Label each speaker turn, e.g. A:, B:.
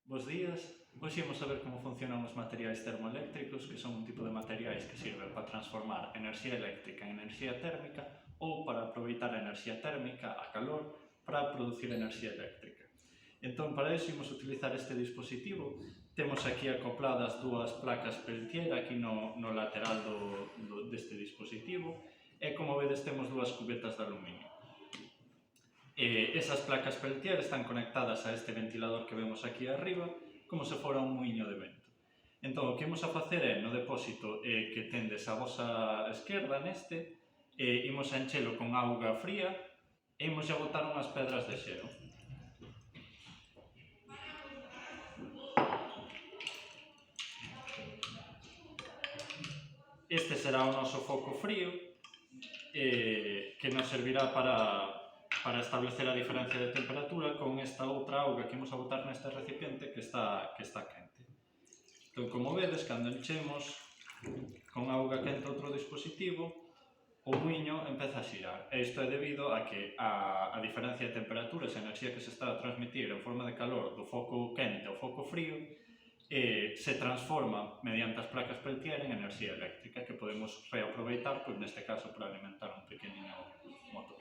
A: Bos días, hoxe imos a ver como funcionan os materiais termoeléctricos, que son un tipo de materiais que sirven para transformar enerxía eléctrica en enerxía térmica ou para aproveitar a enerxía térmica, a calor, para producir enerxía eléctrica. Entón, para iso imos utilizar este dispositivo. Temos aquí acopladas dúas placas Peltier aquí no lateral deste dispositivo e, como vedes, temos dúas cubetas de aluminio. Esas placas Peltier están conectadas a este ventilador que vemos aquí arriba como se fora un muiño de vento. Entón, o que imos a facer é, no depósito que tendes a vosa esquerda neste, imos a enchelo con auga fría e imos a botar unhas pedras de xeo. Este será o noso foco frío, que nos servirá para establecer a diferencia de temperatura con esta outra auga que imos a botar neste recipiente que está quente. Entón, como vedes, cando enchemos con auga quente outro dispositivo, o muiño empeza a xirar. E isto é debido a que a diferencia de temperaturas, a enerxía que se está a transmitir en forma de calor do foco quente ao foco frío, se transforma mediante as placas Peltier en enerxía eléctrica que podemos reaproveitar, pois neste caso, para alimentar un pequeniño motor.